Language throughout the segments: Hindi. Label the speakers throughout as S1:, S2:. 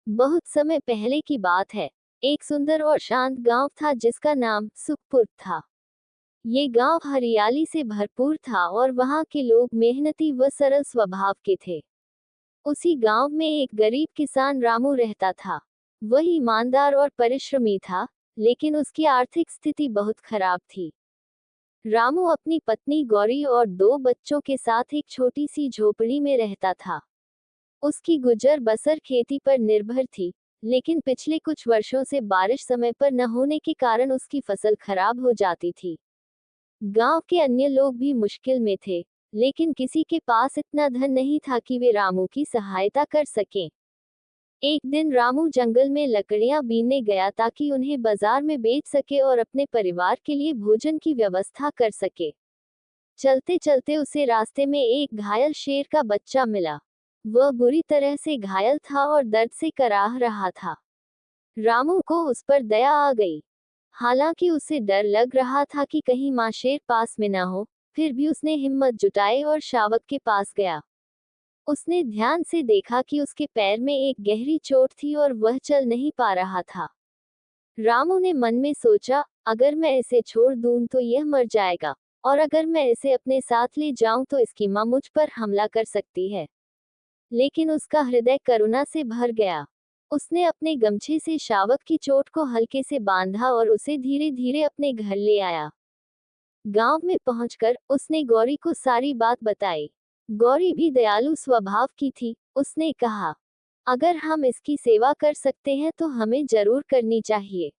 S1: बहुत समय पहले की बात है। एक सुंदर और शांत गांव था जिसका नाम सुखपुर था। ये गांव हरियाली से भरपूर था और वहां के लोग मेहनती व सरल स्वभाव के थे। उसी गांव में एक गरीब किसान रामू रहता था। वह ईमानदार और परिश्रमी था, लेकिन उसकी आर्थिक स्थिति बहुत खराब थी। रामू अपनी पत्नी गौरी और दो बच्चों के साथ एक छोटी सी झोपड़ी में रहता था। उसकी गुजर बसर खेती पर निर्भर थी, लेकिन पिछले कुछ वर्षों से बारिश समय पर न होने के कारण उसकी फसल खराब हो जाती थी। गांव के अन्य लोग भी मुश्किल में थे, लेकिन किसी के पास इतना धन नहीं था कि वे रामू की सहायता कर सकें। एक दिन रामू जंगल में लकड़ियां बीनने गया ताकि उन्हें बाजार में बेच सके और अपने परिवार के लिए भोजन की व्यवस्था कर सके। चलते चलते उसे रास्ते में एक घायल शेर का बच्चा मिला। वह बुरी तरह से घायल था और दर्द से कराह रहा था। रामू को उस पर दया आ गई। हालांकि उसे डर लग रहा था कि कहीं मां शेर पास में ना हो, फिर भी उसने हिम्मत जुटाई और शावक के पास गया। उसने ध्यान से देखा कि उसके पैर में एक गहरी चोट थी और वह चल नहीं पा रहा था। रामू ने मन में सोचा, अगर मैं इसे छोड़ दूं तो यह मर जाएगा, और अगर मैं इसे अपने साथ ले जाऊं तो इसकी मां मुझ पर हमला कर सकती है। लेकिन उसका हृदय करुणा से भर गया। उसने अपने गमछे से शावक की चोट को हल्के से बांधा और उसे धीरे धीरे अपने घर ले आया। गांव में पहुंचकर उसने गौरी को सारी बात बताई। गौरी भी दयालु स्वभाव की थी। उसने कहा, अगर हम इसकी सेवा कर सकते हैं तो हमें जरूर करनी चाहिए।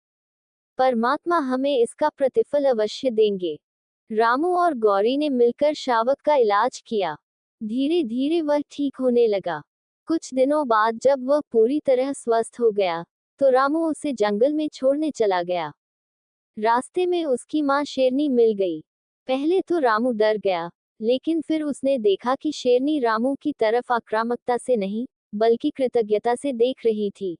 S1: परमात्मा हमें इसका प्रतिफल अवश्य देंगे। रामू और गौरी ने मिलकर शावक का इलाज किया। धीरे धीरे वह ठीक होने लगा। कुछ दिनों बाद जब वह पूरी तरह स्वस्थ हो गया, तो रामू उसे जंगल में छोड़ने चला गया। रास्ते में उसकी मां शेरनी मिल गई। पहले तो रामू डर गया, लेकिन फिर उसने देखा कि शेरनी रामू की तरफ आक्रामकता से नहीं, बल्कि कृतज्ञता से देख रही थी।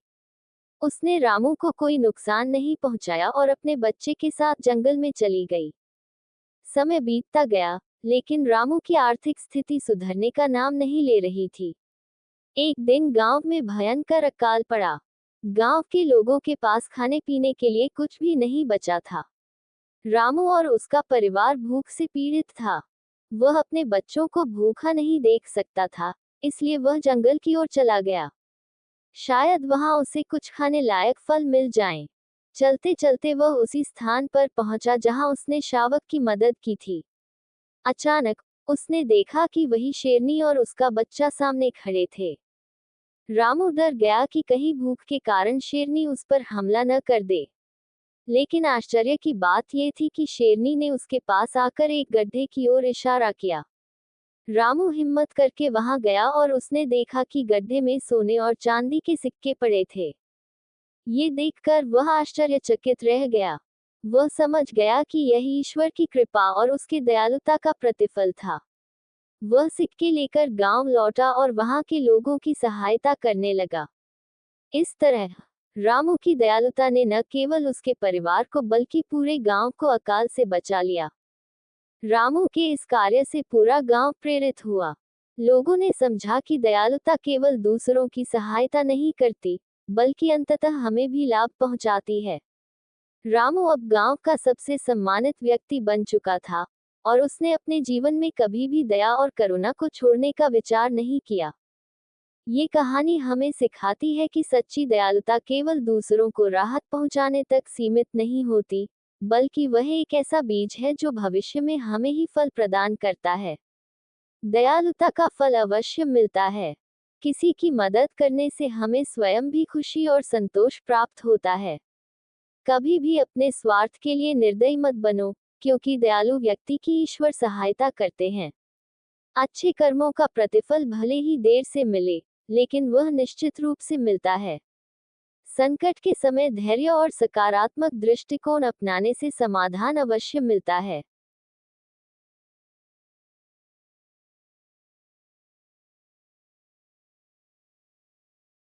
S1: उसने रामू को कोई नुकसान नहीं पहुंचाया और अपने बच्चे के साथ जंगल में चली गई। समय बीतता गया, लेकिन रामू की आर्थिक स्थिति सुधरने का नाम नहीं ले रही थी। एक दिन गांव में भयंकर अकाल पड़ा। गांव के लोगों के पास खाने पीने के लिए कुछ भी नहीं बचा था। रामू और उसका परिवार भूख से पीड़ित था। वह अपने बच्चों को भूखा नहीं देख सकता था, इसलिए वह जंगल की ओर चला गया। शायद वहां उसे कुछ खाने लायक फल मिल जाएं। चलते चलते वह उसी स्थान पर पहुंचा जहां उसने शावक की मदद की थी। अचानक उसने देखा कि वही शेरनी और उसका बच्चा सामने खड़े थे। रामू डर गया कि कहीं भूख के कारण शेरनी उस पर हमला न कर दे। लेकिन आश्चर्य की बात यह थी कि शेरनी ने उसके पास आकर एक गड्ढे की ओर इशारा किया। रामू हिम्मत करके वहां गया और उसने देखा कि गड्ढे में सोने और चांदी के सिक्के पड़े थे। ये देखकर वह आश्चर्यचकित रह गया। वह समझ गया कि यह ईश्वर की कृपा और उसकी दयालुता का प्रतिफल था। वह सिक्के लेकर गांव लौटा और वहां के लोगों की सहायता करने लगा। इस तरह रामू की दयालुता ने न केवल उसके परिवार को बल्कि पूरे गांव को अकाल से बचा लिया। रामू के इस कार्य से पूरा गांव प्रेरित हुआ। लोगों ने समझा कि दयालुता केवल दूसरों की सहायता नहीं करती, बल्कि अंततः हमें भी लाभ पहुंचाती है। रामू अब गांव का सबसे सम्मानित व्यक्ति बन चुका था, और उसने अपने जीवन में कभी भी दया और करुणा को छोड़ने का विचार नहीं किया। ये कहानी हमें सिखाती है कि सच्ची दयालुता केवल दूसरों को राहत पहुंचाने तक सीमित नहीं होती, बल्कि वह एक ऐसा बीज है जो भविष्य में हमें ही फल प्रदान करता है। दयालुता का फल अवश्य मिलता है। किसी की मदद करने से हमें स्वयं भी खुशी और संतोष प्राप्त होता है। कभी भी अपने स्वार्थ के लिए निर्दयी मत बनो, क्योंकि दयालु व्यक्ति की ईश्वर सहायता करते हैं। अच्छे कर्मों का प्रतिफल भले ही देर से मिले, लेकिन वह निश्चित रूप से मिलता है। संकट के समय धैर्य और सकारात्मक दृष्टिकोण अपनाने से समाधान अवश्य मिलता है।